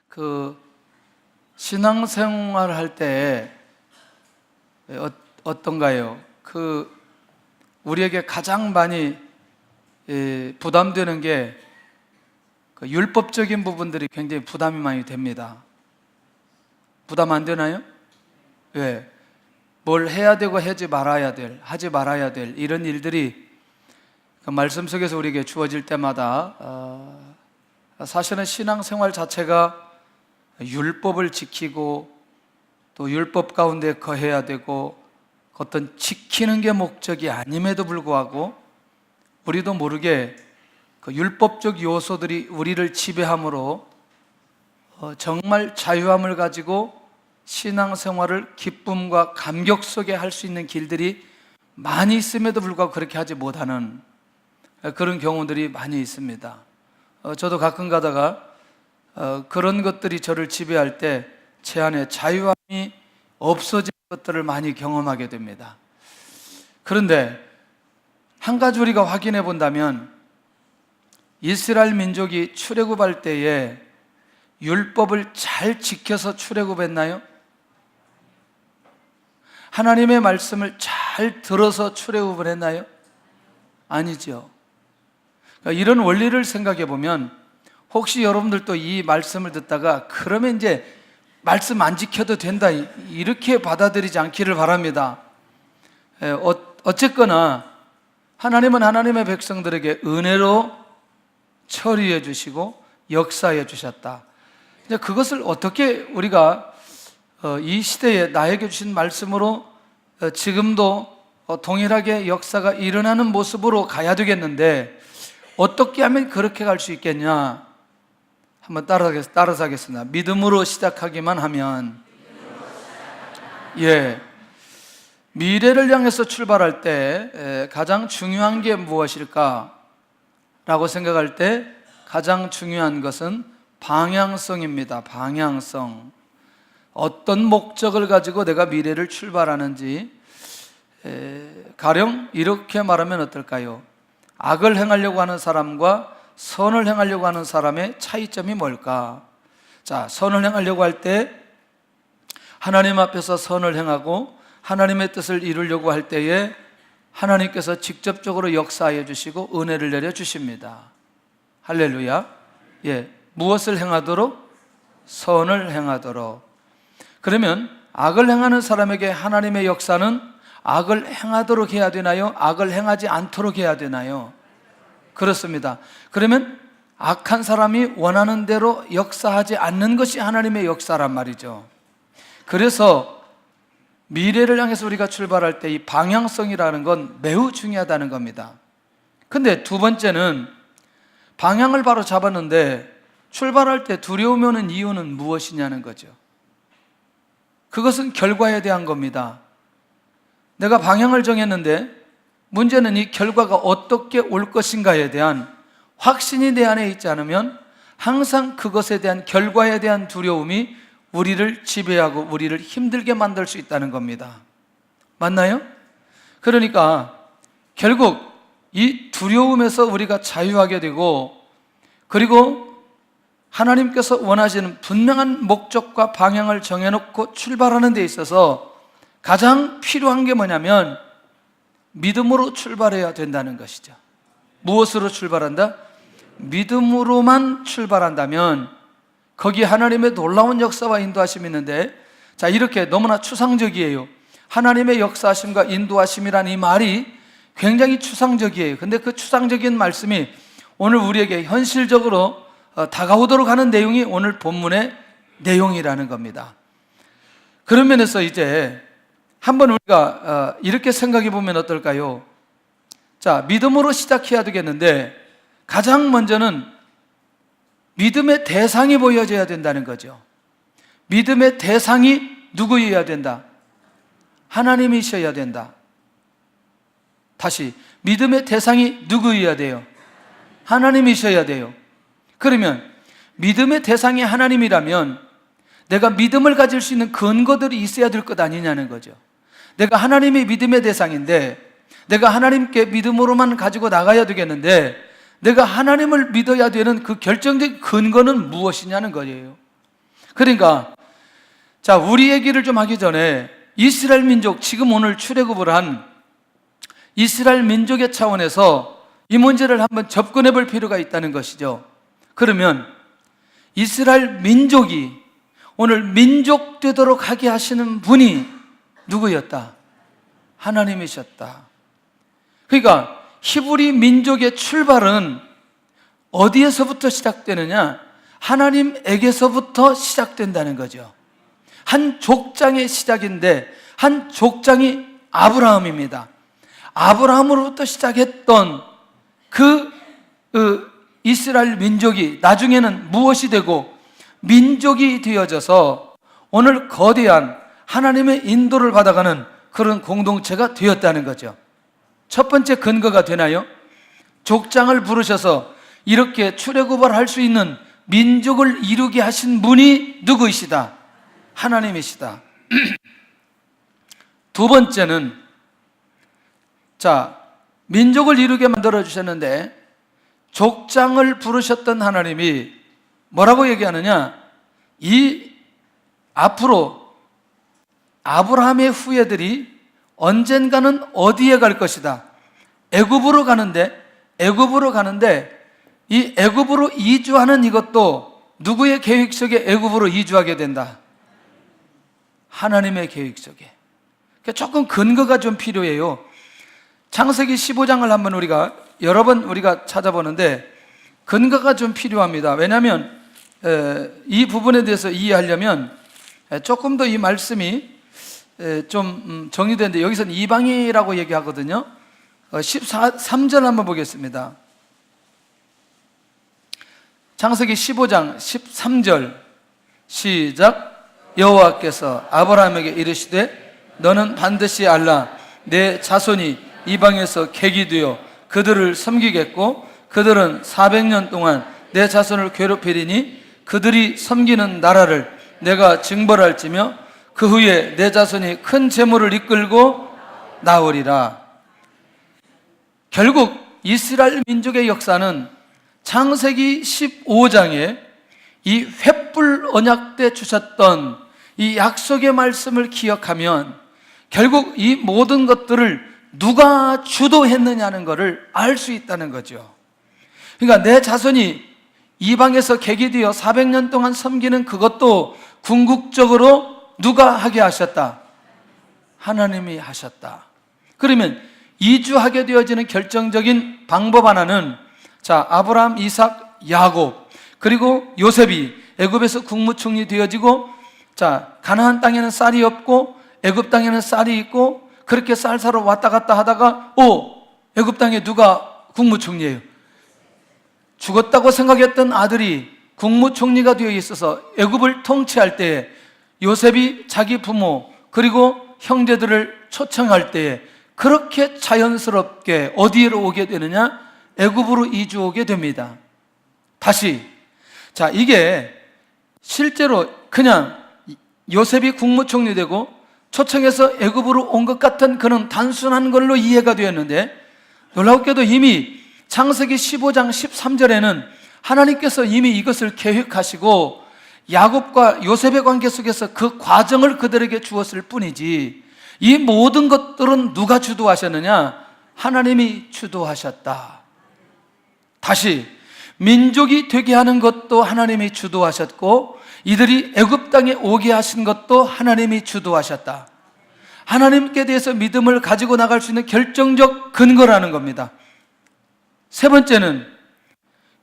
그 신앙생활 할 때 어떤가요? 우리에게 가장 많이 부담되는 게 율법적인 부분들이 굉장히 부담이 많이 됩니다. 부담 안 되나요? 왜? 뭘 해야 되고 하지 말아야 될 이런 일들이 그 말씀 속에서 우리에게 주어질 때마다 사실은 신앙생활 자체가 율법을 지키고 또 율법 가운데 거해야 되고 어떤 지키는 게 목적이 아님에도 불구하고 우리도 모르게 그 율법적 요소들이 우리를 지배함으로 정말 자유함을 가지고 신앙생활을 기쁨과 감격 속에 할 수 있는 길들이 많이 있음에도 불구하고 그렇게 하지 못하는 그런 경우들이 많이 있습니다. 저도 가끔 가다가 그런 것들이 저를 지배할 때 제 안에 자유함이 없어진 것들을 많이 경험하게 됩니다. 그런데 한 가지 우리가 확인해 본다면 이스라엘 민족이 출애굽할 때에 율법을 잘 지켜서 출애굽했나요? 하나님의 말씀을 잘 들어서 출애굽을 했나요? 아니죠. 그러니까 이런 원리를 생각해 보면 혹시 여러분들도 이 말씀을 듣다가 그러면 이제 말씀 안 지켜도 된다 이렇게 받아들이지 않기를 바랍니다. 어쨌거나 하나님은 하나님의 백성들에게 은혜로 처리해 주시고 역사해 주셨다. 그것을 어떻게 우리가 이 시대에 나에게 주신 말씀으로 지금도 동일하게 역사가 일어나는 모습으로 가야 되겠는데 어떻게 하면 그렇게 갈 수 있겠냐? 한번 따라서 하겠습니다. 믿음으로 시작하기만 하면 미래를 향해서 출발할 때 가장 중요한 게 무엇일까? 라고 생각할 때 가장 중요한 것은 방향성입니다. 방향성. 어떤 목적을 가지고 내가 미래를 출발하는지 가령 이렇게 말하면 어떨까요? 악을 행하려고 하는 사람과 선을 행하려고 하는 사람의 차이점이 뭘까? 자, 선을 행하려고 할 때 하나님 앞에서 선을 행하고 하나님의 뜻을 이루려고 할 때에 하나님께서 직접적으로 역사해 주시고 은혜를 내려 주십니다. 할렐루야. 무엇을 행하도록? 선을 행하도록. 그러면 악을 행하는 사람에게 하나님의 역사는 악을 행하도록 해야 되나요? 악을 행하지 않도록 해야 되나요? 그렇습니다. 그러면 악한 사람이 원하는 대로 역사하지 않는 것이 하나님의 역사란 말이죠. 그래서 미래를 향해서 우리가 출발할 때 이 방향성이라는 건 매우 중요하다는 겁니다. 근데 두 번째는 방향을 바로 잡았는데 출발할 때 두려움이 오는 이유는 무엇이냐는 거죠. 그것은 결과에 대한 겁니다. 내가 방향을 정했는데 문제는 이 결과가 어떻게 올 것인가에 대한 확신이 내 안에 있지 않으면 항상 그것에 대한 결과에 대한 두려움이 우리를 지배하고 우리를 힘들게 만들 수 있다는 겁니다. 맞나요? 그러니까 결국 이 두려움에서 우리가 자유하게 되고 그리고 하나님께서 원하시는 분명한 목적과 방향을 정해놓고 출발하는 데 있어서 가장 필요한 게 뭐냐면 믿음으로 출발해야 된다는 것이죠. 무엇으로 출발한다? 믿음으로만 출발한다면 거기에 하나님의 놀라운 역사와 인도하심이 있는데 자, 이렇게 너무나 추상적이에요. 하나님의 역사하심과 인도하심이라는 이 말이 굉장히 추상적이에요. 근데 그 추상적인 말씀이 오늘 우리에게 현실적으로 다가오도록 하는 내용이 오늘 본문의 내용이라는 겁니다. 그런 면에서 이제 한번 우리가 이렇게 생각해 보면 어떨까요? 자, 믿음으로 시작해야 되겠는데 가장 먼저는 믿음의 대상이 보여져야 된다는 거죠. 믿음의 대상이 누구여야 된다? 하나님이셔야 된다. 다시, 믿음의 대상이 누구여야 돼요? 하나님이셔야 돼요. 그러면 믿음의 대상이 하나님이라면 내가 믿음을 가질 수 있는 근거들이 있어야 될 것 아니냐는 거죠. 내가 하나님의 믿음의 대상인데 내가 하나님께 믿음으로만 가지고 나가야 되겠는데 내가 하나님을 믿어야 되는 그 결정적인 근거는 무엇이냐는 거예요. 그러니까 자, 우리 얘기를 좀 하기 전에 이스라엘 민족, 지금 오늘 출애굽을 한 이스라엘 민족의 차원에서 이 문제를 한번 접근해 볼 필요가 있다는 것이죠. 그러면 이스라엘 민족이 오늘 민족 되도록 하게 하시는 분이 누구였다? 하나님이셨다. 그러니까 히브리 민족의 출발은 어디에서부터 시작되느냐? 하나님에게서부터 시작된다는 거죠. 한 족장의 시작인데 한 족장이 아브라함입니다. 아브라함으로부터 시작했던 그 이스라엘 민족이 나중에는 무엇이 되고 민족이 되어져서 오늘 거대한 하나님의 인도를 받아가는 그런 공동체가 되었다는 거죠. 첫 번째 근거가 되나요? 족장을 부르셔서 이렇게 출애굽을 할 수 있는 민족을 이루게 하신 분이 누구이시다? 하나님이시다. 두 번째는 자, 민족을 이루게 만들어 주셨는데 족장을 부르셨던 하나님이 뭐라고 얘기하느냐? 이 앞으로 아브라함의 후예들이 언젠가는 어디에 갈 것이다? 애굽으로 가는데 이 애굽으로 이주하는 이것도 누구의 계획 속에 애굽으로 이주하게 된다? 하나님의 계획 속에. 그러니까 조금 근거가 좀 필요해요. 창세기 15장을 한번 우리가 여러 번 우리가 찾아보는데 근거가 좀 필요합니다. 왜냐하면 이 부분에 대해서 이해하려면 조금 더 이 말씀이 좀 정리되는데 여기서는 이방이라고 얘기하거든요. 13절 한번 보겠습니다. 창세기 15장 13절 시작. 여호와께서 아브라함에게 이르시되 너는 반드시 알라 내 자손이 이방에서 객이 되어 그들을 섬기겠고 그들은 400년 동안 내 자손을 괴롭히리니 그들이 섬기는 나라를 내가 징벌할지며 그 후에 내 자손이 큰 재물을 이끌고 나오리라. 결국 이스라엘 민족의 역사는 창세기 15장에 이 횃불 언약 때 주셨던 이 약속의 말씀을 기억하면 결국 이 모든 것들을 누가 주도했느냐는 것을 알 수 있다는 거죠. 그러니까 내 자손이 이방에서 객이 되어 400년 동안 섬기는 그것도 궁극적으로 누가 하게 하셨다? 하나님이 하셨다. 그러면 이주하게 되어지는 결정적인 방법 하나는 자, 아브라함, 이삭, 야곱 그리고 요셉이 애굽에서 국무총리 되어지고 자, 가나안 땅에는 쌀이 없고 애굽 땅에는 쌀이 있고 그렇게 쌀 사러 왔다 갔다 하다가 애굽 땅에 누가 국무총리예요? 죽었다고 생각했던 아들이 국무총리가 되어 있어서 애굽을 통치할 때에 요셉이 자기 부모 그리고 형제들을 초청할 때에 그렇게 자연스럽게 어디로 오게 되느냐? 애굽으로 이주 오게 됩니다. 다시 자, 이게 실제로 그냥 요셉이 국무총리 되고 초청해서 애굽으로 온 것 같은 그런 단순한 걸로 이해가 되었는데 놀랍게도 이미 창세기 15장 13절에는 하나님께서 이미 이것을 계획하시고 야곱과 요셉의 관계 속에서 그 과정을 그들에게 주었을 뿐이지 이 모든 것들은 누가 주도하셨느냐? 하나님이 주도하셨다. 다시 민족이 되게 하는 것도 하나님이 주도하셨고 이들이 애굽 땅에 오게 하신 것도 하나님이 주도하셨다. 하나님께 대해서 믿음을 가지고 나갈 수 있는 결정적 근거라는 겁니다. 세 번째는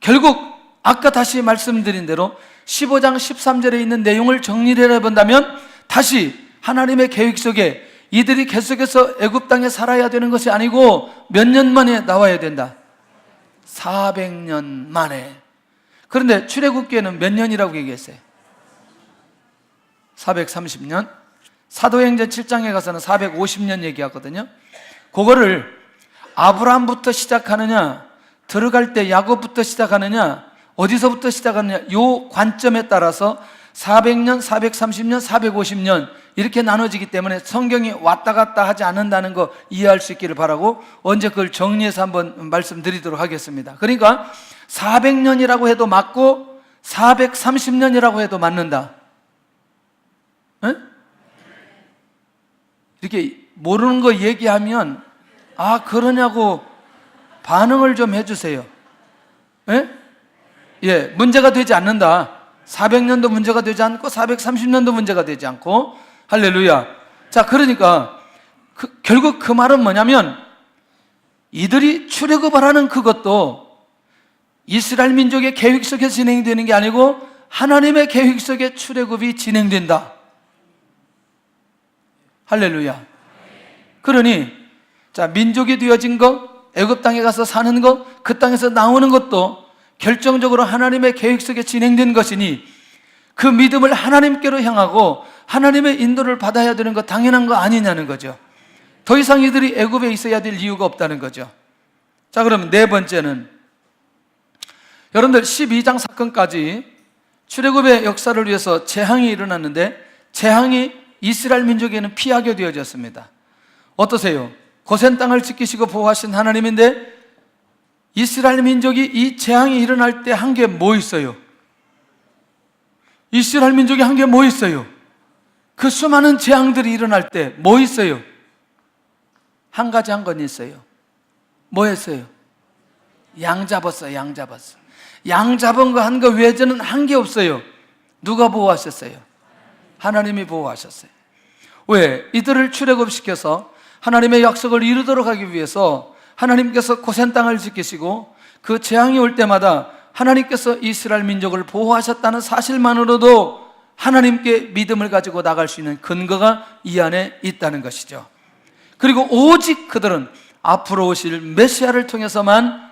결국 아까 다시 말씀드린 대로 15장 13절에 있는 내용을 정리를 해본다면 다시 하나님의 계획 속에 이들이 계속해서 애굽 땅에 살아야 되는 것이 아니고 몇 년 만에 나와야 된다? 400년 만에. 그런데 출애굽기에는 몇 년이라고 얘기했어요? 430년. 사도행전 7장에 가서는 450년 얘기하거든요. 그거를 아브라함부터 시작하느냐, 들어갈 때 야곱부터 시작하느냐, 어디서부터 시작하느냐, 요 관점에 따라서 400년, 430년, 450년 이렇게 나눠지기 때문에 성경이 왔다 갔다 하지 않는다는 거 이해할 수 있기를 바라고 언제 그걸 정리해서 한번 말씀드리도록 하겠습니다. 그러니까 400년이라고 해도 맞고 430년이라고 해도 맞는다. 에? 이렇게 모르는 거 얘기하면 아 그러냐고 반응을 좀 해주세요. 예? 예, 문제가 되지 않는다. 400년도 문제가 되지 않고 430년도 문제가 되지 않고. 할렐루야. 자, 그러니까 결국 그 말은 뭐냐면 이들이 출애굽을 하는 그것도 이스라엘 민족의 계획 속에 진행되는 게 아니고 하나님의 계획 속에 출애굽이 진행된다. 할렐루야. 그러니 자, 민족이 되어진 것, 애굽 땅에 가서 사는 것, 그 땅에서 나오는 것도 결정적으로 하나님의 계획 속에 진행된 것이니 그 믿음을 하나님께로 향하고 하나님의 인도를 받아야 되는 거 당연한 거 아니냐는 거죠. 더 이상 이들이 애굽에 있어야 될 이유가 없다는 거죠. 자, 그러면 네 번째는 여러분들 12장 사건까지 출애굽의 역사를 위해서 재앙이 일어났는데 재앙이 이스라엘 민족에는 피하게 되어졌습니다. 어떠세요? 고센 땅을 지키시고 보호하신 하나님인데 이스라엘 민족이 이 재앙이 일어날 때 한 게 뭐 있어요? 이스라엘 민족이 한 게 뭐 있어요? 그 수많은 재앙들이 일어날 때 뭐 있어요? 한 가지 한 건 있어요. 뭐 했어요? 양 잡았어요. 양 잡았어요. 양 잡은 거 한 거 외에는 한 게 없어요. 누가 보호하셨어요? 하나님이 보호하셨어요. 왜? 이들을 출애굽시켜서 하나님의 약속을 이루도록 하기 위해서 하나님께서 고센 땅을 지키시고 그 재앙이 올 때마다 하나님께서 이스라엘 민족을 보호하셨다는 사실만으로도 하나님께 믿음을 가지고 나갈 수 있는 근거가 이 안에 있다는 것이죠. 그리고 오직 그들은 앞으로 오실 메시아를 통해서만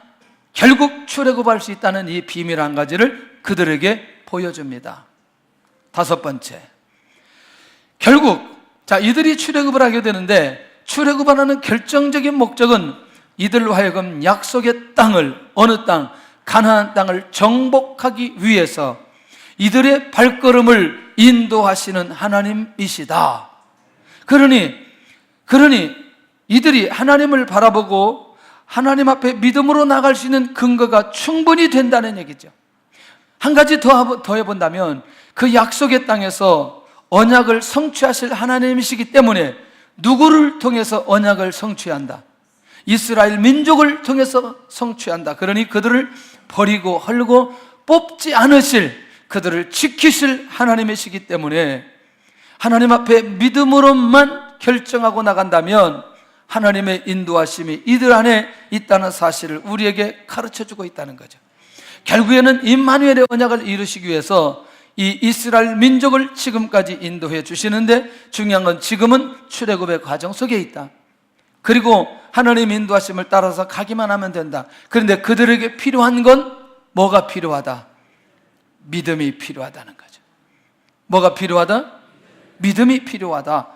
결국 출애굽할 수 있다는 이 비밀 한 가지를 그들에게 보여줍니다. 다섯 번째, 결국 자 이들이 출애굽을 하게 되는데 출애굽하는 결정적인 목적은 이들로 하여금 약속의 땅을, 어느 땅? 가나안 땅을 정복하기 위해서 이들의 발걸음을 인도하시는 하나님이시다. 그러니 이들이 하나님을 바라보고 하나님 앞에 믿음으로 나갈 수 있는 근거가 충분히 된다는 얘기죠. 한 가지 더 해본다면 그 약속의 땅에서 언약을 성취하실 하나님이시기 때문에 누구를 통해서 언약을 성취한다? 이스라엘 민족을 통해서 성취한다. 그러니 그들을 버리고 헐고 뽑지 않으실, 그들을 지키실 하나님이시기 때문에 하나님 앞에 믿음으로만 결정하고 나간다면 하나님의 인도하심이 이들 안에 있다는 사실을 우리에게 가르쳐주고 있다는 거죠. 결국에는 임마누엘의 언약을 이루시기 위해서 이 이스라엘 민족을 지금까지 인도해 주시는데 중요한 건 지금은 출애굽의 과정 속에 있다. 그리고 하나님 인도하심을 따라서 가기만 하면 된다. 그런데 그들에게 필요한 건 뭐가 필요하다? 믿음이 필요하다는 거죠. 뭐가 필요하다? 믿음이 필요하다.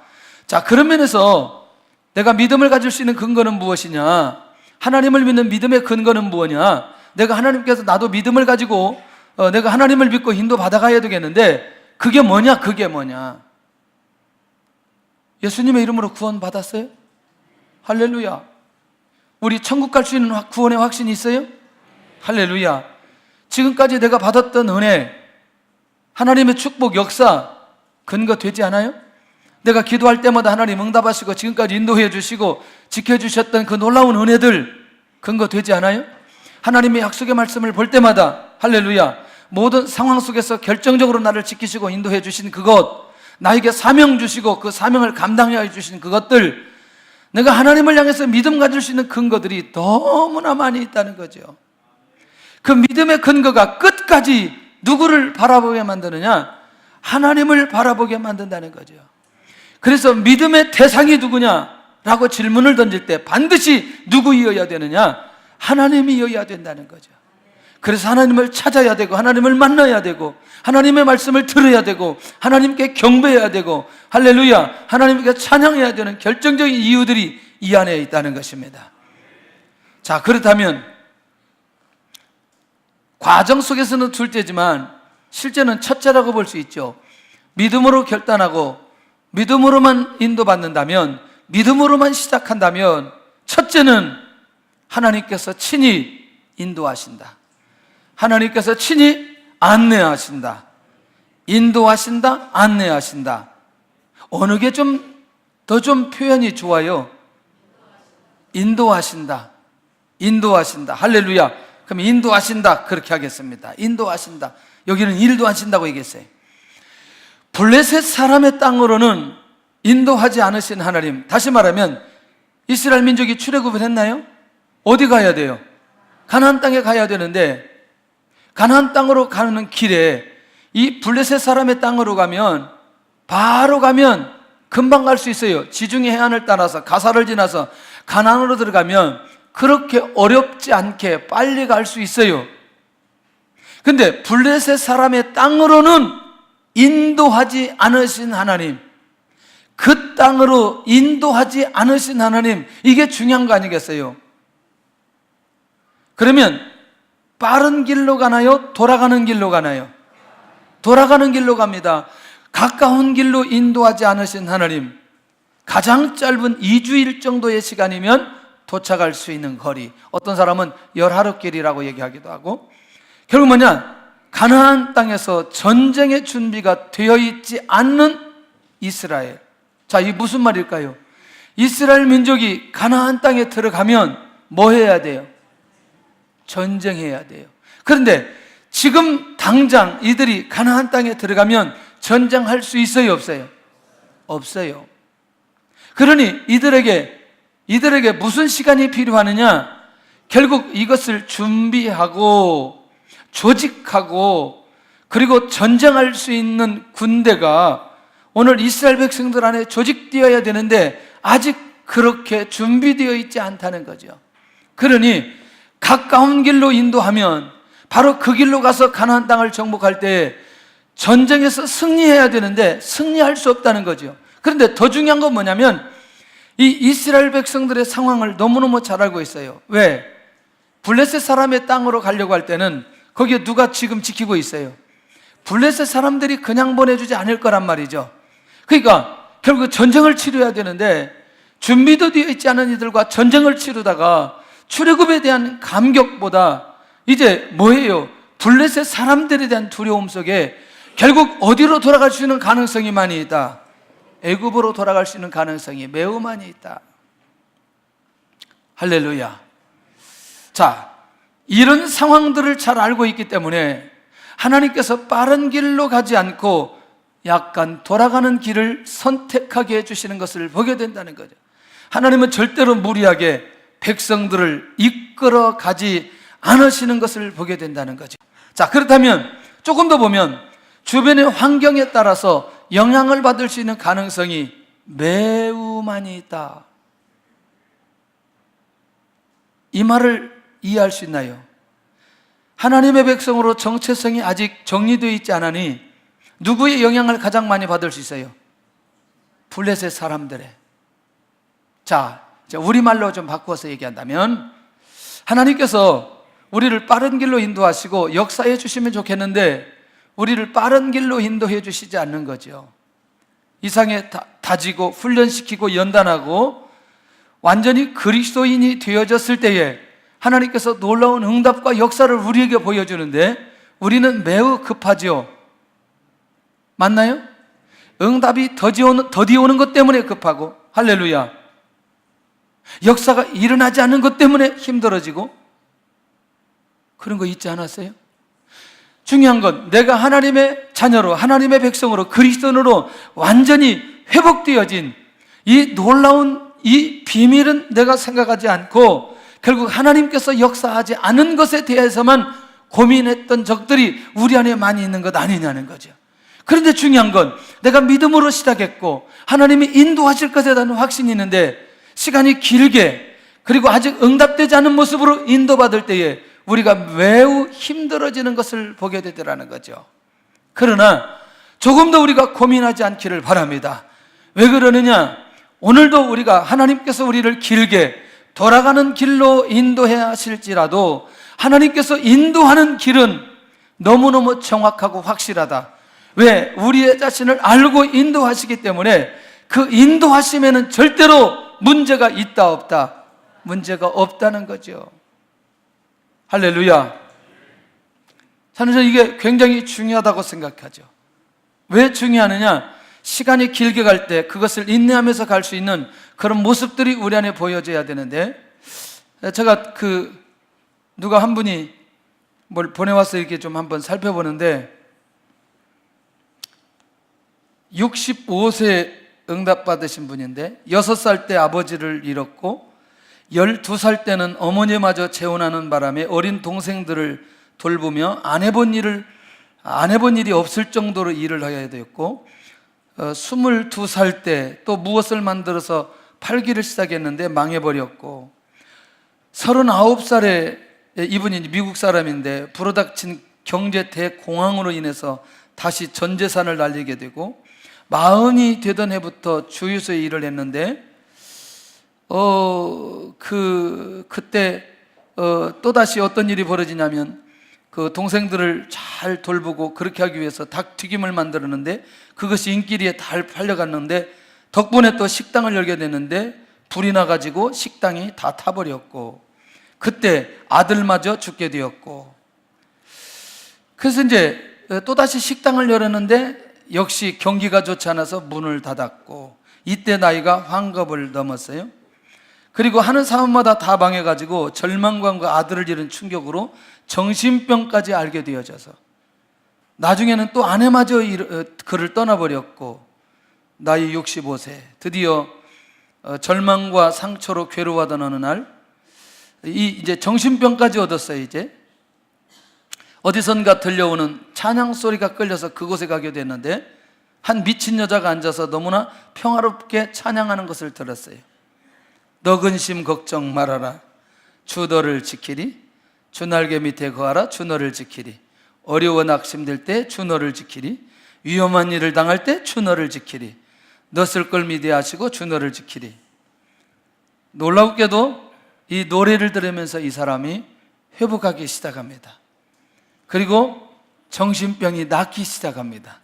자, 그런 면에서 내가 믿음을 가질 수 있는 근거는 무엇이냐? 하나님을 믿는 믿음의 근거는 무엇이냐? 내가 하나님께서 나도 믿음을 가지고 내가 하나님을 믿고 인도 받아가야 되겠는데 그게 뭐냐? 그게 뭐냐? 예수님의 이름으로 구원 받았어요? 할렐루야. 우리 천국 갈 수 있는 구원의 확신이 있어요? 할렐루야. 지금까지 내가 받았던 은혜, 하나님의 축복, 역사 근거 되지 않아요? 내가 기도할 때마다 하나님 응답하시고 지금까지 인도해 주시고 지켜주셨던 그 놀라운 은혜들 근거 되지 않아요? 하나님의 약속의 말씀을 볼 때마다 할렐루야, 모든 상황 속에서 결정적으로 나를 지키시고 인도해 주신 그것, 나에게 사명 주시고 그 사명을 감당해 주신 그것들, 내가 하나님을 향해서 믿음 가질 수 있는 근거들이 너무나 많이 있다는 거죠. 그 믿음의 근거가 끝까지 누구를 바라보게 만드느냐? 하나님을 바라보게 만든다는 거죠. 그래서 믿음의 대상이 누구냐라고 질문을 던질 때 반드시 누구이어야 되느냐? 하나님이어야 된다는 거죠. 그래서 하나님을 찾아야 되고 하나님을 만나야 되고 하나님의 말씀을 들어야 되고 하나님께 경배해야 되고 할렐루야, 하나님께 찬양해야 되는 결정적인 이유들이 이 안에 있다는 것입니다. 자, 그렇다면 과정 속에서는 둘째지만 실제는 첫째라고 볼 수 있죠. 믿음으로 결단하고 믿음으로만 인도받는다면, 믿음으로만 시작한다면 첫째는 하나님께서 친히 인도하신다. 하나님께서 친히 안내하신다. 인도하신다, 안내하신다. 어느 게 더 좀 표현이 좋아요? 인도하신다. 인도하신다. 할렐루야. 그럼 인도하신다. 그렇게 하겠습니다. 인도하신다. 여기는 일도 하신다고 얘기했어요. 블레셋 사람의 땅으로는 인도하지 않으신 하나님. 다시 말하면 이스라엘 민족이 출애굽을 했나요? 어디 가야 돼요? 가나안 땅에 가야 되는데 가나안 땅으로 가는 길에 이 블레셋 사람의 땅으로 가면 바로 가면 금방 갈 수 있어요. 지중해 해안을 따라서 가사를 지나서 가나안으로 들어가면 그렇게 어렵지 않게 빨리 갈 수 있어요. 근데 블레셋 사람의 땅으로는 인도하지 않으신 하나님, 그 땅으로 인도하지 않으신 하나님, 이게 중요한 거 아니겠어요? 그러면 빠른 길로 가나요? 돌아가는 길로 가나요? 돌아가는 길로 갑니다. 가까운 길로 인도하지 않으신 하나님, 가장 짧은 2주일 정도의 시간이면 도착할 수 있는 거리, 어떤 사람은 열하루길이라고 얘기하기도 하고, 결국 뭐냐? 가나안 땅에서 전쟁의 준비가 되어 있지 않는 이스라엘. 자, 이게 무슨 말일까요? 이스라엘 민족이 가나안 땅에 들어가면 뭐 해야 돼요? 전쟁해야 돼요. 그런데 지금 당장 이들이 가나안 땅에 들어가면 전쟁할 수 있어요, 없어요? 없어요. 그러니 이들에게 무슨 시간이 필요하느냐? 결국 이것을 준비하고 조직하고 그리고 전쟁할 수 있는 군대가 오늘 이스라엘 백성들 안에 조직되어야 되는데 아직 그렇게 준비되어 있지 않다는 거죠. 그러니 가까운 길로 인도하면 바로 그 길로 가서 가나안 땅을 정복할 때 전쟁에서 승리해야 되는데 승리할 수 없다는 거죠. 그런데 더 중요한 건 뭐냐면 이 이스라엘 백성들의 상황을 너무너무 잘 알고 있어요. 왜? 블레셋 사람의 땅으로 가려고 할 때는 거기에 누가 지금 지키고 있어요? 블레셋 사람들이 그냥 보내주지 않을 거란 말이죠. 그러니까 결국 전쟁을 치러야 되는데 준비도 되어 있지 않은 이들과 전쟁을 치르다가 출애굽에 대한 감격보다 이제 뭐예요? 블레셋 사람들에 대한 두려움 속에 결국 어디로 돌아갈 수 있는 가능성이 많이 있다? 애굽으로 돌아갈 수 있는 가능성이 매우 많이 있다. 할렐루야. 자, 이런 상황들을 잘 알고 있기 때문에 하나님께서 빠른 길로 가지 않고 약간 돌아가는 길을 선택하게 해주시는 것을 보게 된다는 거죠. 하나님은 절대로 무리하게 백성들을 이끌어 가지 않으시는 것을 보게 된다는 거죠. 자, 그렇다면 조금 더 보면 주변의 환경에 따라서 영향을 받을 수 있는 가능성이 매우 많이 있다. 이 말을 이해할 수 있나요? 하나님의 백성으로 정체성이 아직 정리되어 있지 않으니 누구의 영향을 가장 많이 받을 수 있어요? 블레셋 사람들의. 자, 우리말로 좀 바꾸어서 얘기한다면 하나님께서 우리를 빠른 길로 인도하시고 역사해 주시면 좋겠는데 우리를 빠른 길로 인도해 주시지 않는 거죠. 이상에 다지고 훈련시키고 연단하고 완전히 그리스도인이 되어졌을 때에 하나님께서 놀라운 응답과 역사를 우리에게 보여주는데 우리는 매우 급하죠. 맞나요? 응답이 더디 오는 것 때문에 급하고, 할렐루야, 역사가 일어나지 않는 것 때문에 힘들어지고 그런 거 있지 않았어요? 중요한 건 내가 하나님의 자녀로, 하나님의 백성으로, 그리스도인으로 완전히 회복되어진 이 놀라운 이 비밀은 내가 생각하지 않고 결국 하나님께서 역사하지 않은 것에 대해서만 고민했던 적들이 우리 안에 많이 있는 것 아니냐는 거죠. 그런데 중요한 건 내가 믿음으로 시작했고 하나님이 인도하실 것에 대한 확신이 있는데 시간이 길게 그리고 아직 응답되지 않은 모습으로 인도받을 때에 우리가 매우 힘들어지는 것을 보게 되더라는 거죠. 그러나 조금 더 우리가 고민하지 않기를 바랍니다. 왜 그러느냐? 오늘도 우리가 하나님께서 우리를 길게 돌아가는 길로 인도해야 하실지라도 하나님께서 인도하는 길은 너무너무 정확하고 확실하다. 왜? 우리의 자신을 알고 인도하시기 때문에 그 인도하심에는 절대로 문제가 있다 없다? 문제가 없다는 거죠. 할렐루야. 저는 이게 굉장히 중요하다고 생각하죠. 왜 중요하느냐? 시간이 길게 갈 때 그것을 인내하면서 갈 수 있는 그런 모습들이 우리 안에 보여져야 되는데, 제가 누가 한 분이 뭘 보내와서 이렇게 좀 한번 살펴보는데, 65세 응답받으신 분인데 6살 때 아버지를 잃었고 12살 때는 어머니마저 재혼하는 바람에 어린 동생들을 돌보며 안 해본 일이 없을 정도로 일을 해야 되었고, 22살 때 또 무엇을 만들어서 팔기를 시작했는데 망해버렸고, 39살에 이분이 미국 사람인데 불어닥친 경제 대공황으로 인해서 다시 전 재산을 날리게 되고, 40이 되던 해부터 주유소에 일을 했는데 그때 또다시 어떤 일이 벌어지냐면, 그 동생들을 잘 돌보고 그렇게 하기 위해서 닭튀김을 만들었는데 그것이 인기리에 잘 팔려갔는데 덕분에 또 식당을 열게 됐는데 불이 나가지고 식당이 다 타버렸고, 그때 아들마저 죽게 되었고, 그래서 이제 또다시 식당을 열었는데 역시 경기가 좋지 않아서 문을 닫았고, 이때 나이가 환갑을 넘었어요. 그리고 하는 사람마다 다 망해가지고 절망감과 아들을 잃은 충격으로 정신병까지 앓게 되어져서 나중에는 또 아내마저 그를 떠나버렸고, 나이 65세 드디어 절망과 상처로 괴로워하던 어느 날 이제 정신병까지 얻었어요. 이제 어디선가 들려오는 찬양 소리가 끌려서 그곳에 가게 됐는데 한 미친 여자가 앉아서 너무나 평화롭게 찬양하는 것을 들었어요. 너 근심 걱정 말아라, 주 너를 지키리. 주 날개 밑에 거하라, 주 너를 지키리. 어려워 낙심될 때 주 너를 지키리. 위험한 일을 당할 때 주 너를 지키리. 너 쓸 걸 미대하시고 주 너를 지키리. 놀랍게도 이 노래를 들으면서 이 사람이 회복하기 시작합니다. 그리고 정신병이 낫기 시작합니다.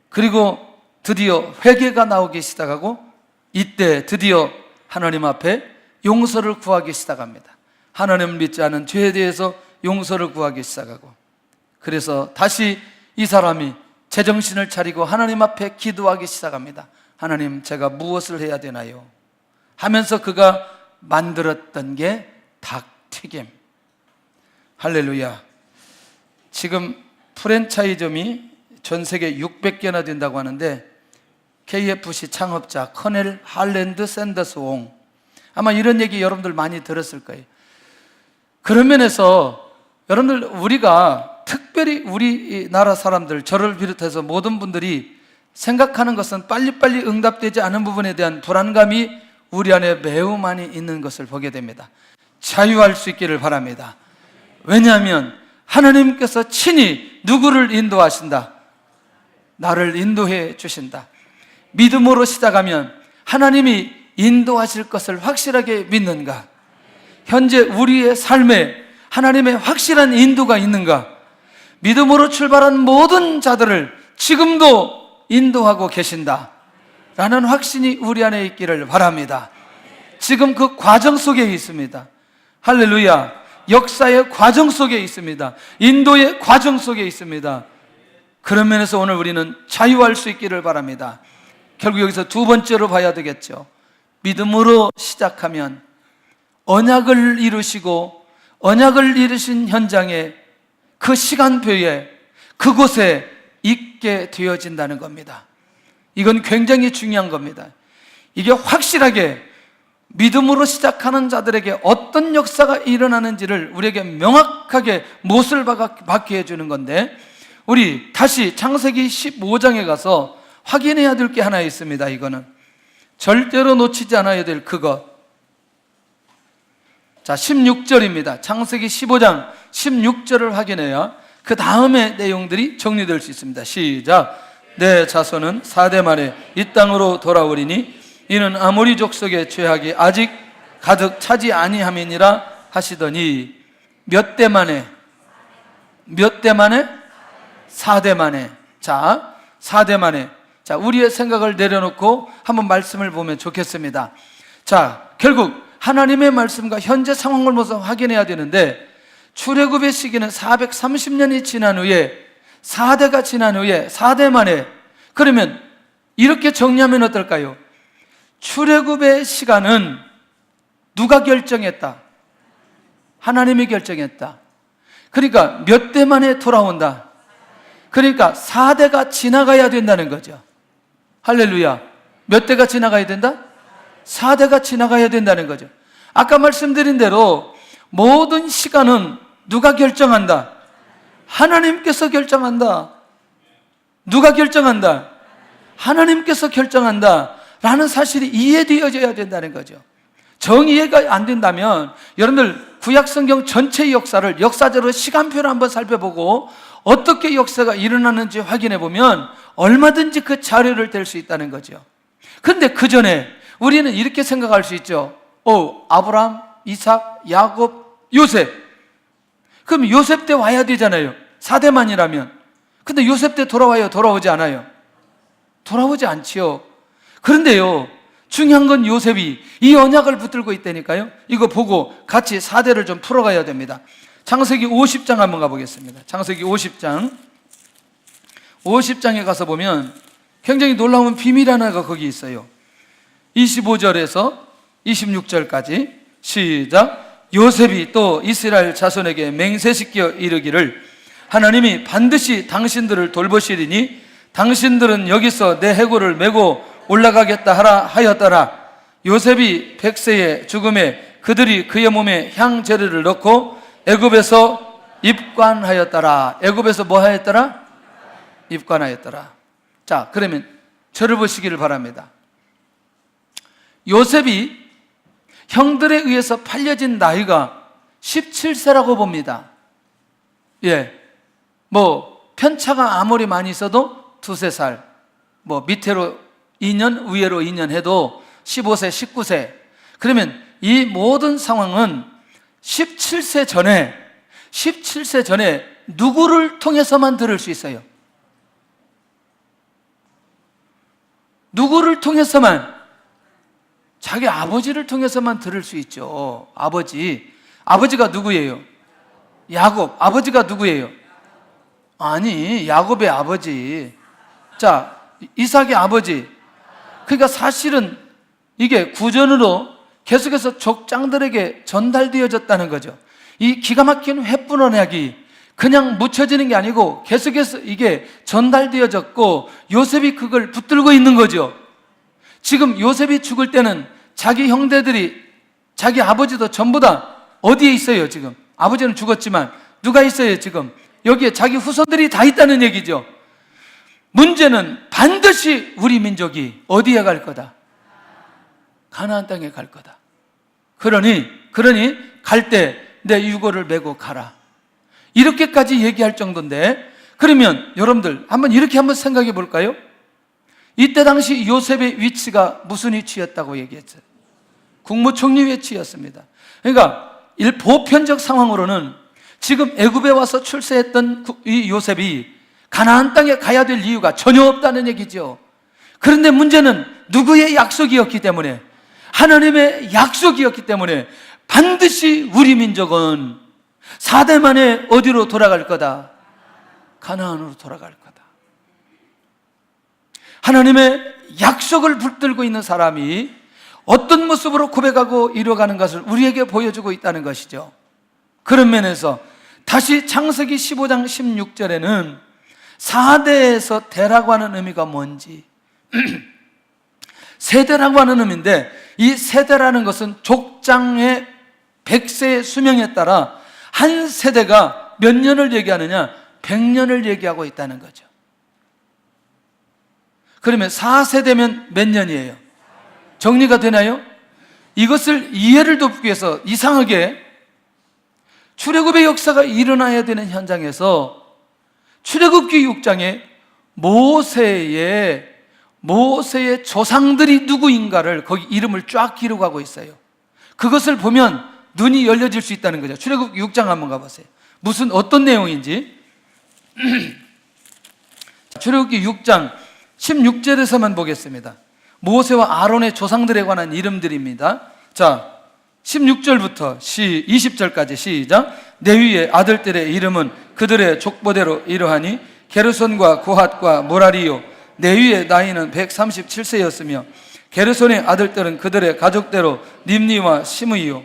그리고 드디어 회개가 나오기 시작하고, 이때 드디어 하나님 앞에 용서를 구하기 시작합니다. 하나님을 믿지 않은 죄에 대해서 용서를 구하기 시작하고, 그래서 다시 이 사람이 제정신을 차리고 하나님 앞에 기도하기 시작합니다. 하나님, 제가 무엇을 해야 되나요? 하면서 그가 만들었던 게 닭튀김. 할렐루야. 지금 프랜차이점이 전 세계 600개나 된다고 하는데, KFC 창업자 커넬 할랜드 샌더스 옹, 아마 이런 얘기 여러분들 많이 들었을 거예요. 그런 면에서 여러분들, 우리가 특별히 우리나라 사람들, 저를 비롯해서 모든 분들이 생각하는 것은 빨리빨리 응답되지 않은 부분에 대한 불안감이 우리 안에 매우 많이 있는 것을 보게 됩니다. 자유할 수 있기를 바랍니다. 왜냐하면 하나님께서 친히 누구를 인도하신다? 나를 인도해 주신다. 믿음으로 시작하면 하나님이 인도하실 것을 확실하게 믿는가? 현재 우리의 삶에 하나님의 확실한 인도가 있는가? 믿음으로 출발한 모든 자들을 지금도 인도하고 계신다 라는 확신이 우리 안에 있기를 바랍니다. 지금 그 과정 속에 있습니다. 할렐루야. 역사의 과정 속에 있습니다. 인도의 과정 속에 있습니다. 그런 면에서 오늘 우리는 자유할 수 있기를 바랍니다. 결국 여기서 두 번째로 봐야 되겠죠. 믿음으로 시작하면 언약을 이루시고, 언약을 이루신 현장에, 그 시간표에, 그곳에 있게 되어진다는 겁니다. 이건 굉장히 중요한 겁니다. 이게 확실하게 믿음으로 시작하는 자들에게 어떤 역사가 일어나는지를 우리에게 명확하게 못을 박게 해주는 건데, 우리 다시 창세기 15장에 가서 확인해야 될 게 하나 있습니다. 이거는 절대로 놓치지 않아야 될 그것. 자, 16절입니다. 창세기 15장 16절을 확인해야 그 다음의 내용들이 정리될 수 있습니다. 시작. 내 자손은 4대 만에 이 땅으로 돌아오리니 이는 아모리 족속의 죄악이 아직 가득 차지 아니함이니라 하시더니, 몇 대 만에? 몇 대 만에? 4대 만에. 자, 4대 만에. 자, 우리의 생각을 내려놓고 한번 말씀을 보면 좋겠습니다. 자, 결국 하나님의 말씀과 현재 상황을 모두 확인해야 되는데, 출애굽의 시기는 430년이 지난 후에, 4대가 지난 후에 4대 만에, 그러면 이렇게 정리하면 어떨까요? 출애굽의 시간은 누가 결정했다? 하나님이 결정했다. 그러니까 몇 대 만에 돌아온다. 그러니까 4대가 지나가야 된다는 거죠. 할렐루야. 몇 대가 지나가야 된다? 4대가 지나가야 된다는 거죠. 아까 말씀드린 대로 모든 시간은 누가 결정한다? 하나님께서 결정한다. 누가 결정한다? 하나님께서 결정한다 라는 사실이 이해되어져야 된다는 거죠. 정이해가 안 된다면 여러분들 구약성경 전체의 역사를 역사적으로 시간표를 한번 살펴보고 어떻게 역사가 일어나는지 확인해 보면 얼마든지 그 자료를 댈 수 있다는 거죠. 그런데 그 전에 우리는 이렇게 생각할 수 있죠. 아브라함, 이삭, 야곱, 요셉. 그럼 요셉 때 와야 되잖아요. 4대만이라면. 근데 요셉 때 돌아와요? 돌아오지 않아요? 돌아오지 않지요. 그런데요, 중요한 건 요셉이 이 언약을 붙들고 있다니까요. 이거 보고 같이 4대를 좀 풀어가야 됩니다. 창세기 50장 한번 가보겠습니다. 창세기 50장 50장에 가서 보면 굉장히 놀라운 비밀 하나가 거기 있어요. 25절에서 26절까지 시작. 요셉이 또 이스라엘 자손에게 맹세시켜 이르기를 하나님이 반드시 당신들을 돌보시리니 당신들은 여기서 내 해골을 메고 올라가겠다 하라 하였더라. 요셉이 백세의 죽음에 그들이 그의 몸에 향재료를 넣고 애굽에서 입관하였더라. 애굽에서 뭐 하였더라? 입관하였더라. 자, 그러면 저를 보시기를 바랍니다. 요셉이 형들에 의해서 팔려진 나이가 17세라고 봅니다. 편차가 아무리 많이 있어도 두세 살, 밑으로 2년, 위로 2년 해도 15세, 19세. 그러면 이 모든 상황은 17세 전에 누구를 통해서만 들을 수 있어요? 누구를 통해서만? 자기 아버지를 통해서만 들을 수 있죠. 아버지가 누구예요? 야곱. 아버지가 누구예요? 아니, 야곱의 아버지. 자, 이삭의 아버지. 그러니까 사실은 이게 구전으로 계속해서 족장들에게 전달되어졌다는 거죠. 이 기가 막힌 횃불 언약이 그냥 묻혀지는 게 아니고 계속해서 이게 전달되어졌고 요셉이 그걸 붙들고 있는 거죠. 지금 요셉이 죽을 때는 자기 형제들이, 자기 아버지도 전부 다 어디에 있어요 지금? 아버지는 죽었지만 누가 있어요 지금? 여기에 자기 후손들이 다 있다는 얘기죠. 문제는 반드시 우리 민족이 어디에 갈 거다? 가나안 땅에 갈 거다. 그러니 갈 때 내 유고를 메고 가라. 이렇게까지 얘기할 정도인데, 그러면 여러분들 이렇게 한번 생각해 볼까요? 이때 당시 요셉의 위치가 무슨 위치였다고 얘기했어요? 국무총리 위치였습니다. 그러니까 보편적 상황으로는 지금 애굽에 와서 출세했던 이 요셉이 가나안 땅에 가야 될 이유가 전혀 없다는 얘기죠. 그런데 문제는 누구의 약속이었기 때문에, 하나님의 약속이었기 때문에 반드시 우리 민족은 4대 만에 어디로 돌아갈 거다? 가나안으로 돌아갈 거다. 하나님의 약속을 붙들고 있는 사람이 어떤 모습으로 고백하고 이루어가는 것을 우리에게 보여주고 있다는 것이죠. 그런 면에서 다시 창세기 15장 16절에는 4대에서 대라고 하는 의미가 뭔지, 세대라고 하는 의미인데, 이 세대라는 것은 족장의 100세의 수명에 따라 한 세대가 몇 년을 얘기하느냐? 100년을 얘기하고 있다는 거죠. 그러면 4세대면 몇 년이에요? 정리가 되나요? 이것을 이해를 돕기 위해서 이상하게 출애굽의 역사가 일어나야 되는 현장에서 출애굽기 6장에 모세의 조상들이 누구인가를 거기 이름을 쫙 기록하고 있어요. 그것을 보면 눈이 열려질 수 있다는 거죠. 출애굽기 6장 한번 가보세요. 어떤 내용인지. 출애굽기 6장 16절에서만 보겠습니다. 모세와 아론의 조상들에 관한 이름들입니다. 자, 16절부터 20절까지 시작. 레위의 아들들의 이름은 그들의 족보대로 이러하니 게르손과 고핫과 모라리요, 레위의 나이는 137세였으며 게르손의 아들들은 그들의 가족대로 림니와 시므이요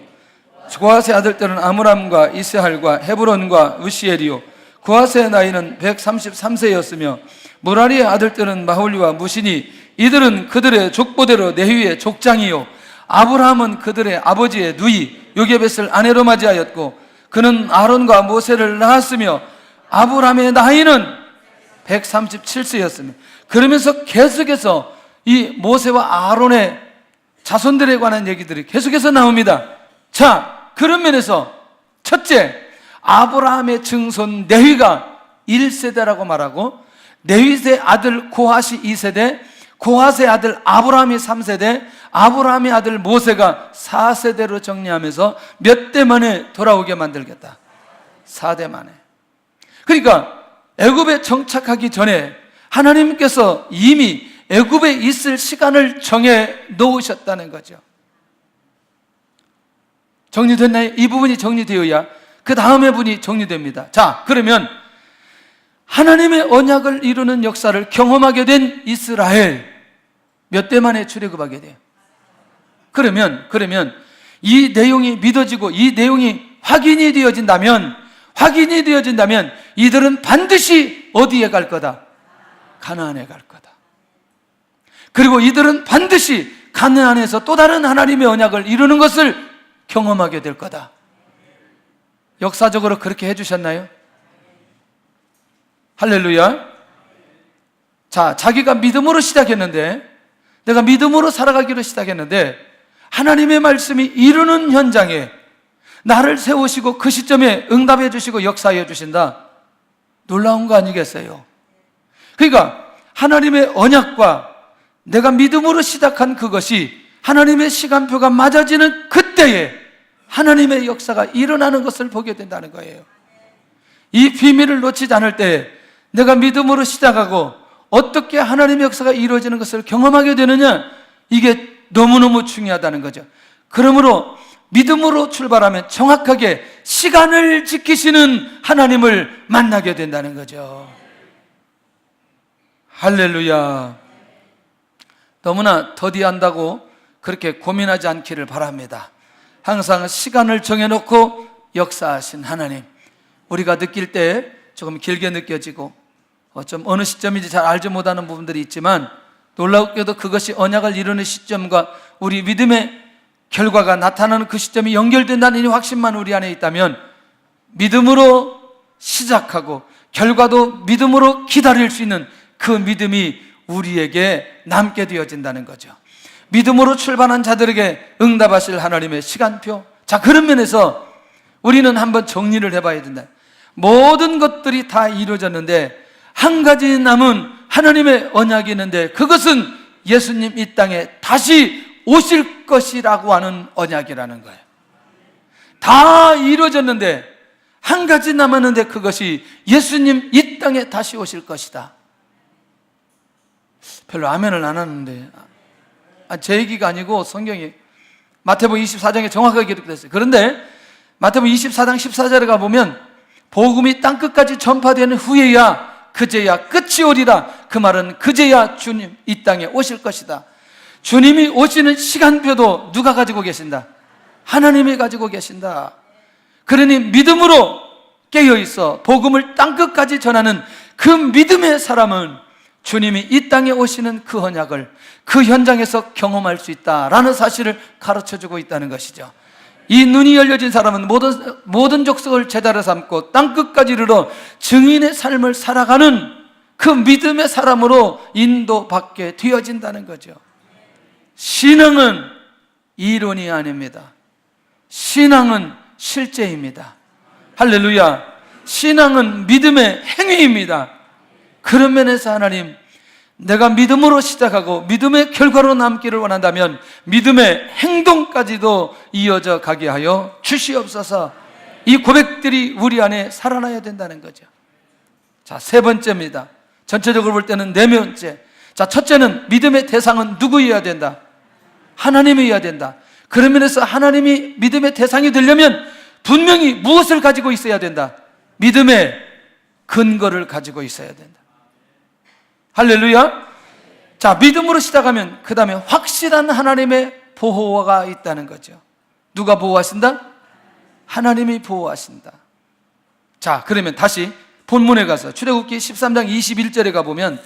고핫의 아들들은 아므람과 이스할과 헤브론과 우시엘이요 고핫의 나이는 133세였으며 무라리의 아들들은 마홀리와 무시니 이들은 그들의 족보대로 레위의 족장이요 아브라함은 그들의 아버지의 누이 요게벳을 아내로 맞이하였고 그는 아론과 모세를 낳았으며 아브라함의 나이는 137세였으며 그러면서 계속해서 이 모세와 아론의 자손들에 관한 얘기들이 계속해서 나옵니다. 자, 그런 면에서 첫째, 아브라함의 증손 레위가 1세대라고 말하고 레위의 아들 고핫이 2세대, 고핫의 아들 아브라함이 3세대, 아브라함의 아들 모세가 4세대로 정리하면서 몇 대 만에 돌아오게 만들겠다. 4대 만에. 그러니까 애굽에 정착하기 전에 하나님께서 이미 애굽에 있을 시간을 정해 놓으셨다는 거죠. 정리됐나요? 이 부분이 정리되어야 그 다음의 분이 정리됩니다. 자, 그러면 하나님의 언약을 이루는 역사를 경험하게 된 이스라엘 몇 대 만에 출애굽하게 돼요? 그러면 이 내용이 믿어지고 이 내용이 확인이 되어진다면 이들은 반드시 어디에 갈 거다? 가나안에 갈 거다. 그리고 이들은 반드시 가나안에서 또 다른 하나님의 언약을 이루는 것을 경험하게 될 거다. 역사적으로 그렇게 해주셨나요? 할렐루야. 자, 자기가 믿음으로 시작했는데, 내가 믿음으로 살아가기로 시작했는데 하나님의 말씀이 이루는 현장에 나를 세우시고 그 시점에 응답해 주시고 역사해 주신다. 놀라운 거 아니겠어요? 그러니까 하나님의 언약과 내가 믿음으로 시작한 그것이 하나님의 시간표가 맞아지는 그때에 하나님의 역사가 일어나는 것을 보게 된다는 거예요. 이 비밀을 놓치지 않을 때 내가 믿음으로 시작하고 어떻게 하나님의 역사가 이루어지는 것을 경험하게 되느냐, 이게 너무너무 중요하다는 거죠. 그러므로 믿음으로 출발하면 정확하게 시간을 지키시는 하나님을 만나게 된다는 거죠. 할렐루야. 너무나 더디한다고 그렇게 고민하지 않기를 바랍니다. 항상 시간을 정해놓고 역사하신 하나님, 우리가 느낄 때 조금 길게 느껴지고 좀 어느 시점인지 잘 알지 못하는 부분들이 있지만 놀랍게도 그것이 언약을 이루는 시점과 우리 믿음의 결과가 나타나는 그 시점이 연결된다는 이 확신만 우리 안에 있다면 믿음으로 시작하고 결과도 믿음으로 기다릴 수 있는 그 믿음이 우리에게 남게 되어진다는 거죠. 믿음으로 출발한 자들에게 응답하실 하나님의 시간표. 자, 그런 면에서 우리는 한번 정리를 해봐야 된다. 모든 것들이 다 이루어졌는데 한 가지 남은 하나님의 언약이 있는데 그것은 예수님 이 땅에 다시 오실 것이라고 하는 언약이라는 거예요. 다 이루어졌는데 한 가지 남았는데 그것이 예수님 이 땅에 다시 오실 것이다. 별로 아멘을 안 하는데, 제 얘기가 아니고 성경이 마태복음 24장에 정확하게 기록됐어요. 그런데 마태복음 24장 14절에 가보면 복음이 땅끝까지 전파되는 후에야 그제야 끝이 오리라. 그 말은 그제야 주님 이 땅에 오실 것이다. 주님이 오시는 시간표도 누가 가지고 계신다? 하나님이 가지고 계신다. 그러니 믿음으로 깨어있어 복음을 땅끝까지 전하는 그 믿음의 사람은 주님이 이 땅에 오시는 그 언약을 그 현장에서 경험할 수 있다라는 사실을 가르쳐주고 있다는 것이죠. 이 눈이 열려진 사람은 모든 족속을 제자로 삼고 땅끝까지 이르러 증인의 삶을 살아가는 그 믿음의 사람으로 인도받게 되어진다는 거죠. 신앙은 이론이 아닙니다. 신앙은 실제입니다. 할렐루야. 신앙은 믿음의 행위입니다. 그런 면에서 하나님, 내가 믿음으로 시작하고 믿음의 결과로 남기를 원한다면 믿음의 행동까지도 이어져 가게 하여 주시옵소서. 이 고백들이 우리 안에 살아나야 된다는 거죠. 자, 세 번째입니다. 전체적으로 볼 때는 네 번째. 자, 첫째는 믿음의 대상은 누구여야 된다? 하나님이어야 된다. 그런 면에서 하나님이 믿음의 대상이 되려면 분명히 무엇을 가지고 있어야 된다? 믿음의 근거를 가지고 있어야 된다. 할렐루야. 자, 믿음으로 시작하면 그 다음에 확실한 하나님의 보호가 있다는 거죠. 누가 보호하신다? 하나님이 보호하신다. 자, 그러면 다시 본문에 가서 출애굽기 13장 21절에 가보면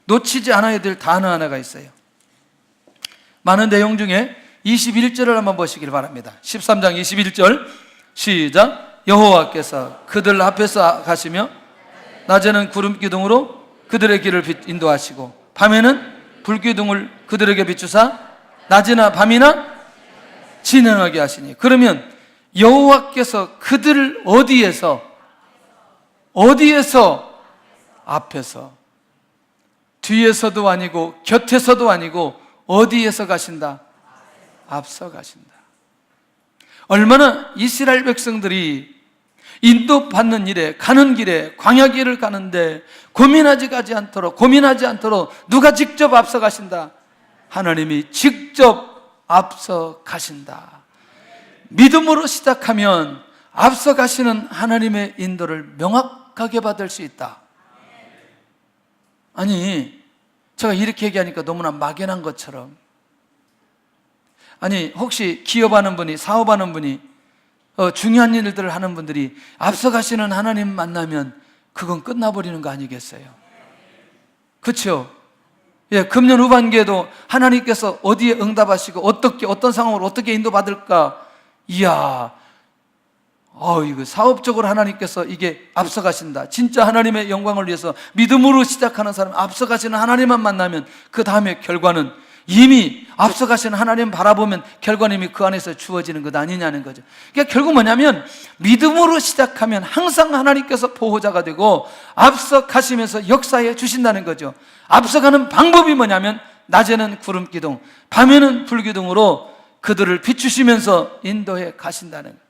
놓치지 않아야 될 단어 하나가 있어요. 많은 내용 중에 21절을 한번 보시길 바랍니다. 13장 21절 시작. 여호와께서 그들 앞에서 가시며 낮에는 구름 기둥으로 그들의 길을 인도하시고 밤에는 불기둥을 그들에게 비추사 낮이나 밤이나 진행하게 하시니. 그러면 여호와께서 그들을 어디에서 앞에서, 뒤에서도 아니고 곁에서도 아니고 어디에서 가신다? 앞서 가신다. 얼마나 이스라엘 백성들이 인도받는 일에, 가는 길에, 광야길을 가는데 고민하지 않도록 누가 직접 앞서 가신다? 하나님이 직접 앞서 가신다. 믿음으로 시작하면 앞서 가시는 하나님의 인도를 명확하게 받을 수 있다. 아니, 제가 이렇게 얘기하니까 너무나 막연한 것처럼, 아니 혹시 기업하는 분이, 사업하는 분이, 중요한 일들을 하는 분들이 앞서 가시는 하나님 만나면 그건 끝나버리는 거 아니겠어요? 그렇죠? 예, 금년 후반기에도 하나님께서 어디에 응답하시고 어떤 상황으로 어떻게 인도받을까? 이야, 이거 사업적으로 하나님께서 이게 앞서 가신다. 진짜 하나님의 영광을 위해서 믿음으로 시작하는 사람, 앞서 가시는 하나님만 만나면 그 다음에 결과는 이미 앞서 가시는 하나님 바라보면 결과는 이미 그 안에서 주어지는 것 아니냐는 거죠. 그러니까 결국 뭐냐면 믿음으로 시작하면 항상 하나님께서 보호자가 되고 앞서 가시면서 역사해 주신다는 거죠. 앞서가는 방법이 뭐냐면 낮에는 구름 기둥, 밤에는 불기둥으로 그들을 비추시면서 인도해 가신다는 거예요.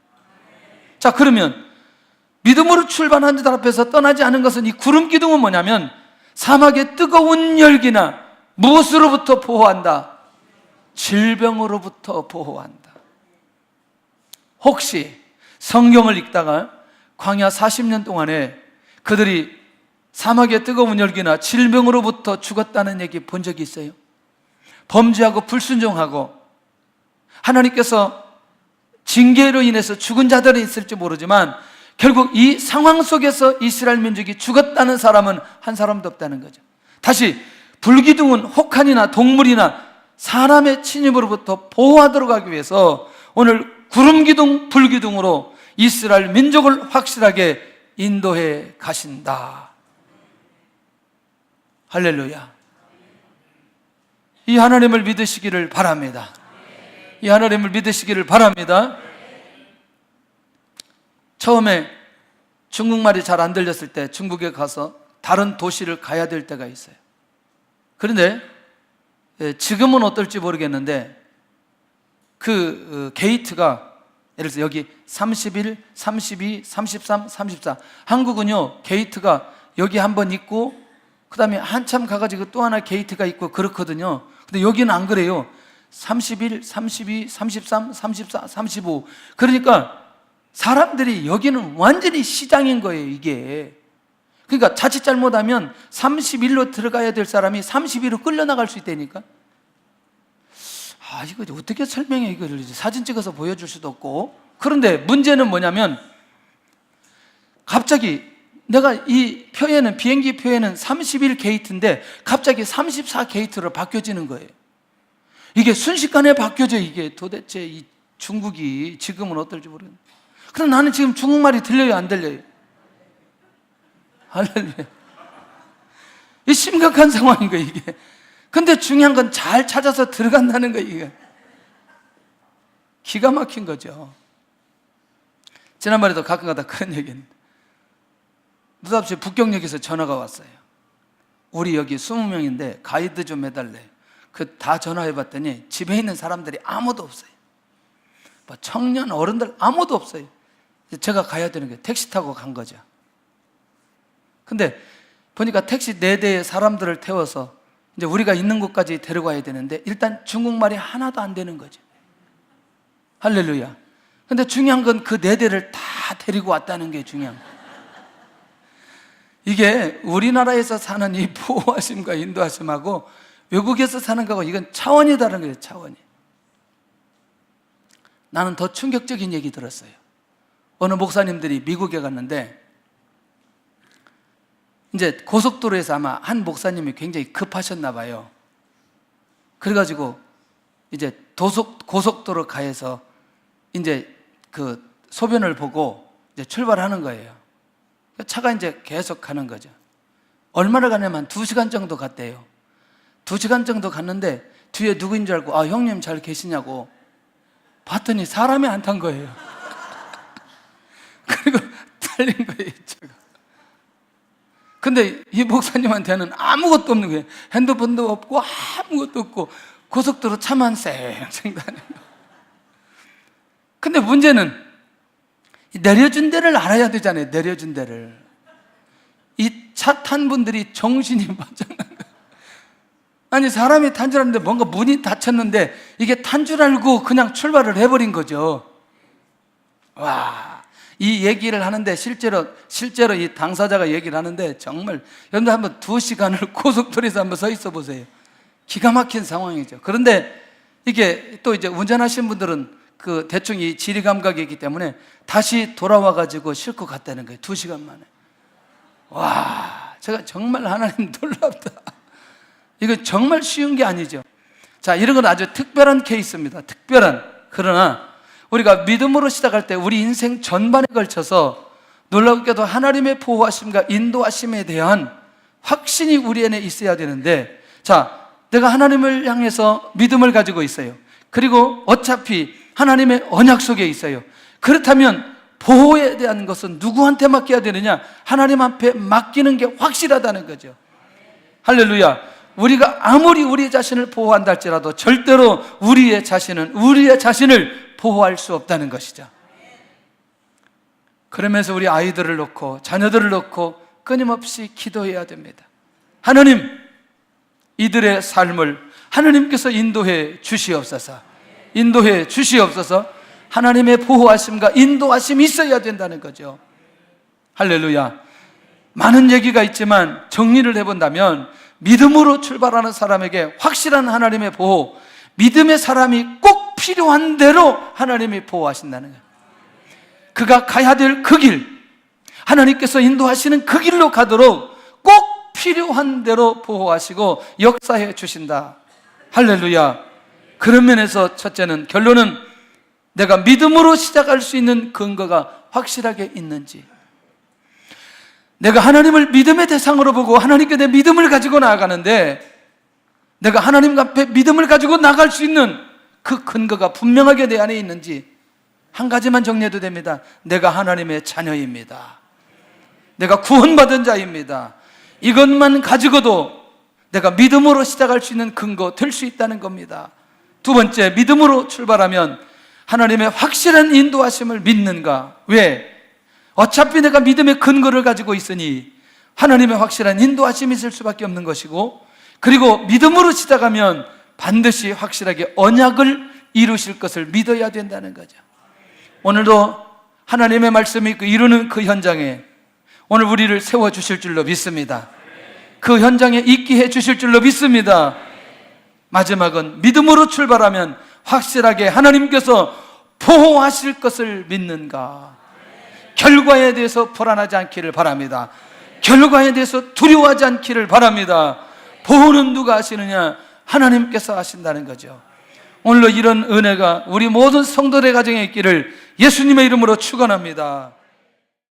자, 그러면 믿음으로 출발한 자들 앞에서 떠나지 않은 것은, 이 구름 기둥은 뭐냐면 사막의 뜨거운 열기나 무엇으로부터 보호한다? 질병으로부터 보호한다. 혹시 성경을 읽다가 광야 40년 동안에 그들이 사막의 뜨거운 열기나 질병으로부터 죽었다는 얘기 본 적이 있어요? 범죄하고 불순종하고 하나님께서 징계로 인해서 죽은 자들은 있을지 모르지만 결국 이 상황 속에서 이스라엘 민족이 죽었다는 사람은 한 사람도 없다는 거죠. 다시, 불기둥은 혹한이나 동물이나 사람의 침입으로부터 보호하도록 하기 위해서 오늘 구름기둥, 불기둥으로 이스라엘 민족을 확실하게 인도해 가신다. 할렐루야. 이 하나님을 믿으시기를 바랍니다. 이 하나님을 믿으시기를 바랍니다. 처음에 중국말이 잘 안 들렸을 때 중국에 가서 다른 도시를 가야 될 때가 있어요. 그런데 지금은 어떨지 모르겠는데 그 게이트가, 예를 들어서 여기 31, 32, 33, 34, 한국은요 게이트가 여기 한번 있고 그 다음에 한참 가가지고 또 하나 게이트가 있고 그렇거든요. 근데 여기는 안 그래요. 31, 32, 33, 34, 35. 그러니까 사람들이, 여기는 완전히 시장인 거예요, 이게. 그러니까 자칫 잘못하면 31로 들어가야 될 사람이 32로 끌려나갈 수 있다니까. 이거 어떻게 설명해, 이거를. 사진 찍어서 보여줄 수도 없고. 그런데 문제는 뭐냐면 갑자기 내가 이 표에는, 비행기 표에는 31 게이트인데 갑자기 34 게이트로 바뀌어지는 거예요. 이게 순식간에 바뀌어져. 이게 도대체 이 중국이 지금은 어떨지 모르겠는데. 그럼 나는 지금 중국말이 들려요, 안 들려요? 할렐루야. 이 심각한 상황인 거예요, 이게. 근데 중요한 건 잘 찾아서 들어간다는 거예요, 이게. 기가 막힌 거죠. 지난번에도 가끔가다 그런 얘기 했는데, 느닷없이 북경역에서 전화가 왔어요. 우리 여기 20명인데 가이드 좀 해달래. 다 전화해 봤더니 집에 있는 사람들이 아무도 없어요. 뭐 청년, 어른들 아무도 없어요. 제가 가야 되는 게, 택시 타고 간 거죠. 근데 보니까 택시 4대에 사람들을 태워서 이제 우리가 있는 곳까지 데려가야 되는데 일단 중국말이 하나도 안 되는 거죠. 할렐루야. 근데 중요한 건 그 4대를 다 데리고 왔다는 게 중요한 거예요. 이게 우리나라에서 사는 이 보호하심과 인도하심하고 외국에서 사는 거하고 이건 차원이 다른 거예요, 차원이. 나는 더 충격적인 얘기 들었어요. 어느 목사님들이 미국에 갔는데 이제 고속도로에서 아마 한 목사님이 굉장히 급하셨나 봐요. 그래가지고 이제 고속도로 가에서 이제 그 소변을 보고 이제 출발하는 거예요. 차가 이제 계속 가는 거죠. 얼마나 가냐면 한 2시간 정도 갔대요. 2시간 정도 갔는데 뒤에 누구인 줄 알고, 아, 형님 잘 계시냐고 봤더니 사람이 안 탄 거예요. 그리고 달린 거예요, 차가. 근데 이 목사님한테는 아무것도 없는 거예요. 핸드폰도 없고 아무것도 없고 고속도로 차만 쌩쌩 다니는 거예요. 근데 문제는 내려준 데를 알아야 되잖아요. 내려준 데를. 이 차 탄 분들이 정신이 바짝난 거예요. 아니, 사람이 탄 줄 알았는데 뭔가 문이 닫혔는데 이게 탄 줄 알고 그냥 출발을 해버린 거죠. 와, 이 얘기를 하는데 실제로 이 당사자가 얘기를 하는데 정말 여러분들 한번 2시간을 고속도로에서 한번 서 있어 보세요. 기가 막힌 상황이죠. 그런데 이게 또 이제 운전하시는 분들은 그 대충 이 지리 감각이 있기 때문에 다시 돌아와 가지고 싣고 갔다는 거예요. 2시간 만에. 와, 제가 정말 하나님 놀랍다. 이거 정말 쉬운 게 아니죠. 자, 이런 건 아주 특별한 케이스입니다. 특별한. 그러나 우리가 믿음으로 시작할 때 우리 인생 전반에 걸쳐서 놀랍게도 하나님의 보호하심과 인도하심에 대한 확신이 우리 안에 있어야 되는데, 자, 내가 하나님을 향해서 믿음을 가지고 있어요. 그리고 어차피 하나님의 언약 속에 있어요. 그렇다면 보호에 대한 것은 누구한테 맡겨야 되느냐? 하나님 앞에 맡기는 게 확실하다는 거죠. 할렐루야. 우리가 아무리 우리 자신을 보호한다 할지라도 절대로 우리의 자신을 보호할 수 없다는 것이죠. 그러면서 우리 아이들을 놓고 자녀들을 놓고 끊임없이 기도해야 됩니다. 하나님, 이들의 삶을 하나님께서 인도해 주시옵소서. 인도해 주시옵소서. 하나님의 보호하심과 인도하심이 있어야 된다는 거죠. 할렐루야. 많은 얘기가 있지만 정리를 해본다면 믿음으로 출발하는 사람에게 확실한 하나님의 보호, 믿음의 사람이 꼭 필요한 대로 하나님이 보호하신다는 거예요. 그가 가야 될 그 길, 하나님께서 인도하시는 그 길로 가도록 꼭 필요한 대로 보호하시고 역사해 주신다. 할렐루야. 그런 면에서 첫째는, 결론은 내가 믿음으로 시작할 수 있는 근거가 확실하게 있는지, 내가 하나님을 믿음의 대상으로 보고 하나님께 내 믿음을 가지고 나아가는데 내가 하나님 앞에 믿음을 가지고 나갈 수 있는 그 근거가 분명하게 내 안에 있는지, 한 가지만 정리해도 됩니다. 내가 하나님의 자녀입니다. 내가 구원받은 자입니다. 이것만 가지고도 내가 믿음으로 시작할 수 있는 근거 될 수 있다는 겁니다. 두 번째, 믿음으로 출발하면 하나님의 확실한 인도하심을 믿는가? 왜? 어차피 내가 믿음의 근거를 가지고 있으니 하나님의 확실한 인도하심이 있을 수밖에 없는 것이고, 그리고 믿음으로 시작하면 반드시 확실하게 언약을 이루실 것을 믿어야 된다는 거죠. 오늘도 하나님의 말씀이 이루는 그 현장에 오늘 우리를 세워주실 줄로 믿습니다. 그 현장에 있게 해주실 줄로 믿습니다. 마지막은 믿음으로 출발하면 확실하게 하나님께서 보호하실 것을 믿는가? 결과에 대해서 불안하지 않기를 바랍니다. 결과에 대해서 두려워하지 않기를 바랍니다. 보호는 누가 하시느냐? 하나님께서 하신다는 거죠. 오늘로 이런 은혜가 우리 모든 성도들의 가정에 있기를 예수님의 이름으로 축원합니다.